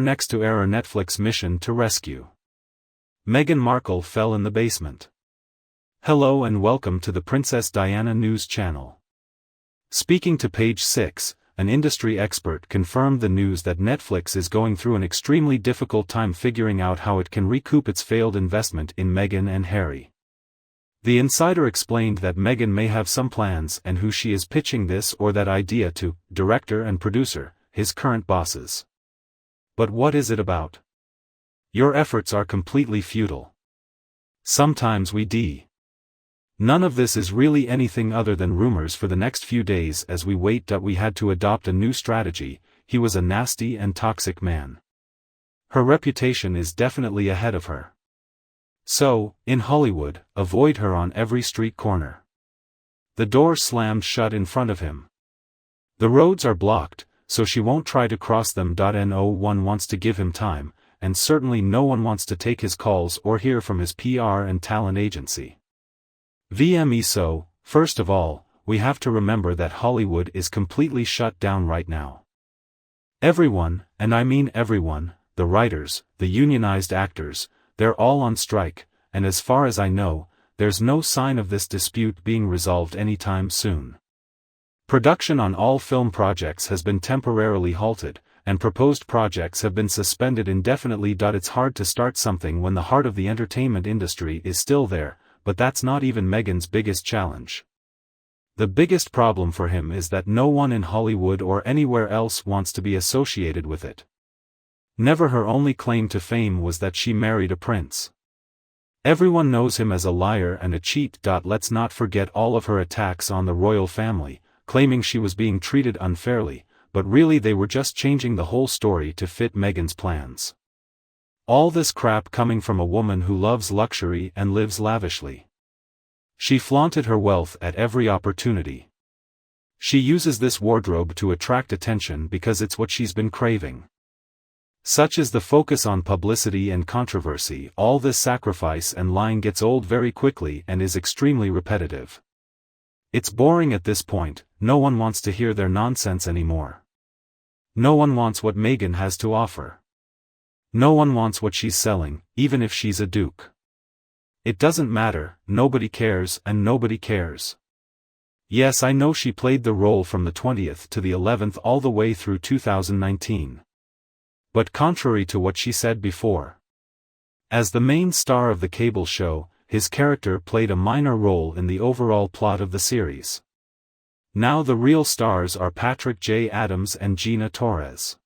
next to error Netflix mission to rescue. Meghan Markle fell in the basement. Hello and welcome to the Princess Diana News Channel. Speaking to Page 6, an industry expert confirmed the news that Netflix is going through an extremely difficult time figuring out how it can recoup its failed investment in Meghan and Harry. The insider explained that Meghan may have some plans and who she is pitching this or that idea to, director and producer, his current bosses. But what is it about? Your efforts are completely futile. Sometimes None of this is really anything other than rumors for the next few days as we wait that we had to adopt a new strategy. He was a nasty and toxic man. Her reputation is definitely ahead of her. So, in Hollywood, avoid her on every street corner. The door slammed shut in front of him. The roads are blocked, so she won't try to cross them. No one wants to give him time, and certainly no one wants to take his calls or hear from his PR and talent agency. So, first of all, we have to remember that Hollywood is completely shut down right now. Everyone, and I mean everyone, the writers, the unionized actors, they're all on strike, and as far as I know, there's no sign of this dispute being resolved anytime soon. Production on all film projects has been temporarily halted, and proposed projects have been suspended indefinitely. It's hard to start something when the heart of the entertainment industry is still there, but that's not even Meghan's biggest challenge. The biggest problem for him is that no one in Hollywood or anywhere else wants to be associated with it. Never her only claim to fame was that she married a prince. Everyone knows him as a liar and a cheat. Let's not forget all of her attacks on the royal family, claiming she was being treated unfairly, but really they were just changing the whole story to fit Meghan's plans. All this crap coming from a woman who loves luxury and lives lavishly. She flaunted her wealth at every opportunity. She uses this wardrobe to attract attention because it's what she's been craving. Such is the focus on publicity and controversy. All this sacrifice and lying gets old very quickly and is extremely repetitive. It's boring at this point. No one wants to hear their nonsense anymore. No one wants what Meghan has to offer. No one wants what she's selling, even if she's a duke. It doesn't matter, nobody cares and nobody cares. Yes, I know she played the role from the 20th to the 11th all the way through 2019. But contrary to what she said before, as the main star of the cable show, his character played a minor role in the overall plot of the series. Now the real stars are Patrick J. Adams and Gina Torres.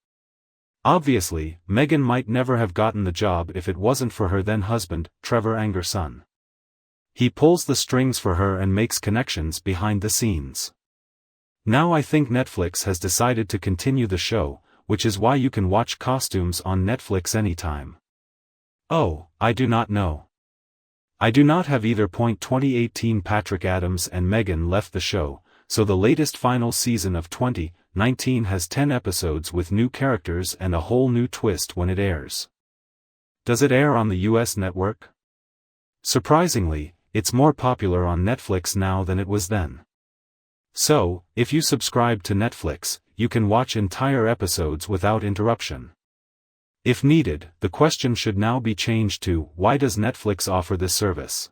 Obviously, Meghan might never have gotten the job if it wasn't for her then-husband, Trevor Angerson. He pulls the strings for her and makes connections behind the scenes. Now I think Netflix has decided to continue the show, which is why you can watch Costumes on Netflix anytime. Oh, I do not know. I do not have either. 2018 Patrick Adams and Meghan left the show, so the latest final season of 2019 has 10 episodes with new characters and a whole new twist when it airs. Does it air on the US network? Surprisingly, it's more popular on Netflix now than it was then. So, if you subscribe to Netflix, you can watch entire episodes without interruption. If needed, the question should now be changed to, why does Netflix offer this service?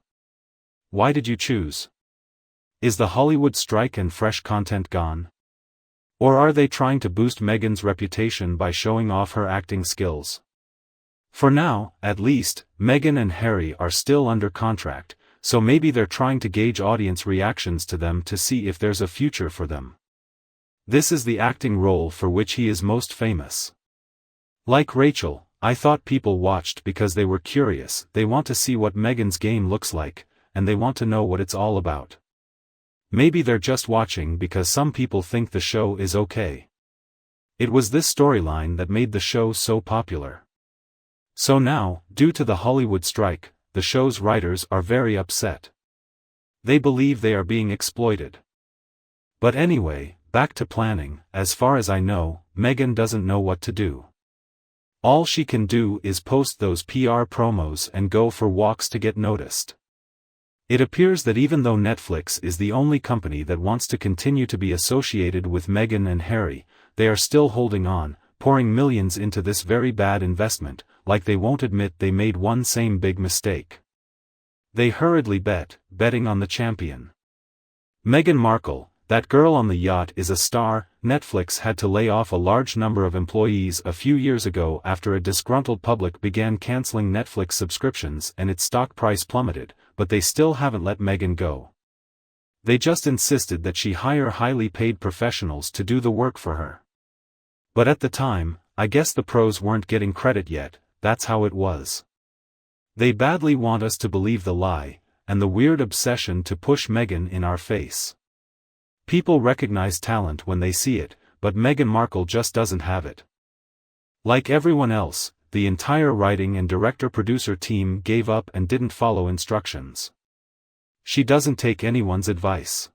Why did you choose? Is the Hollywood strike and fresh content gone? Or are they trying to boost Meghan's reputation by showing off her acting skills? For now, at least, Meghan and Harry are still under contract, so maybe they're trying to gauge audience reactions to them to see if there's a future for them. This is the acting role for which he is most famous. Like Rachel, I thought people watched because they were curious. They want to see what Meghan's game looks like, and they want to know what it's all about. Maybe they're just watching because some people think the show is okay. It was this storyline that made the show so popular. So now, due to the Hollywood strike, the show's writers are very upset. They believe they are being exploited. But anyway, back to planning. As far as I know, Meghan doesn't know what to do. All she can do is post those PR promos and go for walks to get noticed. It appears that even though Netflix is the only company that wants to continue to be associated with Meghan and Harry, they are still holding on, pouring millions into this very bad investment, like they won't admit they made one same big mistake. They hurriedly betting on the champion. Meghan Markle, that girl on the yacht, is a star. Netflix had to lay off a large number of employees a few years ago after a disgruntled public began canceling Netflix subscriptions and its stock price plummeted, but they still haven't let Meghan go. They just insisted that she hire highly paid professionals to do the work for her. But at the time, I guess the pros weren't getting credit yet. That's how it was. They badly want us to believe the lie, and the weird obsession to push Meghan in our face. People recognize talent when they see it, but Meghan Markle just doesn't have it. Like everyone else, the entire writing and director-producer team gave up and didn't follow instructions. She doesn't take anyone's advice.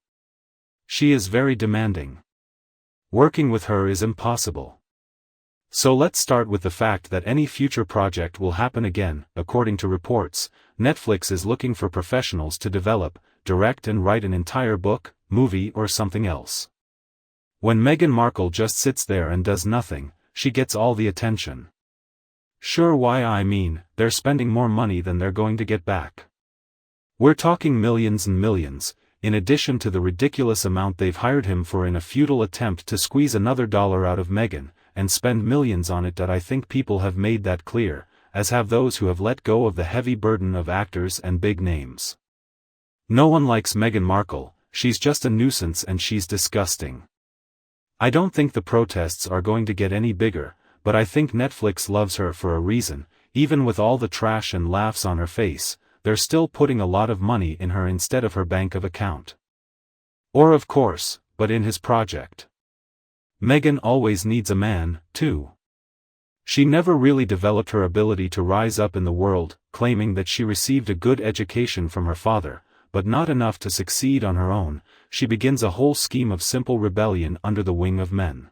She is very demanding. Working with her is impossible. So let's start with the fact that any future project will happen again. According to reports, Netflix is looking for professionals to develop, direct and write an entire book, movie or something else. When Meghan Markle just sits there and does nothing, she gets all the attention. Sure, I mean, they're spending more money than they're going to get back. We're talking millions and millions, in addition to the ridiculous amount they've hired him for in a futile attempt to squeeze another dollar out of Meghan, and spend millions on it. I think people have made that clear, as have those who have let go of the heavy burden of actors and big names. No one likes Meghan Markle, she's just a nuisance and she's disgusting. I don't think the protests are going to get any bigger, but I think Netflix loves her for a reason. Even with all the trash and laughs on her face, they're still putting a lot of money in her instead of her bank of account. Or of course, but in his project. Meghan always needs a man, too. She never really developed her ability to rise up in the world, claiming that she received a good education from her father, but not enough to succeed on her own. She begins a whole scheme of simple rebellion under the wing of men.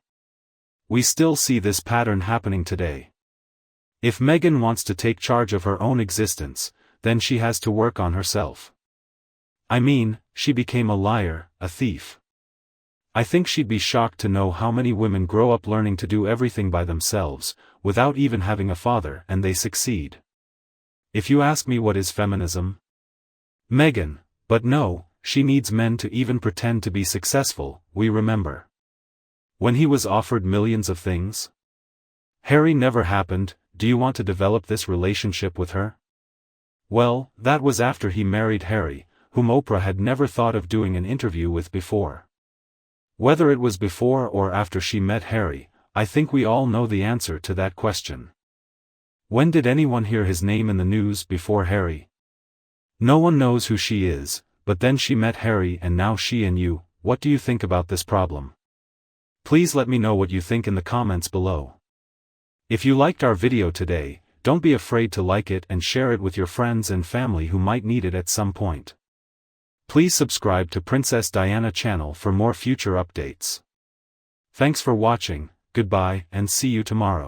We still see this pattern happening today. If Meghan wants to take charge of her own existence, then she has to work on herself. I mean, she became a liar, a thief. I think she'd be shocked to know how many women grow up learning to do everything by themselves, without even having a father, and they succeed. If you ask me, what is feminism? Meghan, but no, she needs men to even pretend to be successful. We remember when he was offered millions of things. Harry never happened. Do you want to develop this relationship with her? Well, that was after he married Harry, whom Oprah had never thought of doing an interview with before. Whether it was before or after she met Harry, I think we all know the answer to that question. When did anyone hear his name in the news before Harry? No one knows who she is, but then she met Harry and now she and you. What do you think about this problem? Please let me know what you think in the comments below. If you liked our video today, don't be afraid to like it and share it with your friends and family who might need it at some point. Please subscribe to Princess Diana channel for more future updates. Thanks for watching, goodbye, and see you tomorrow.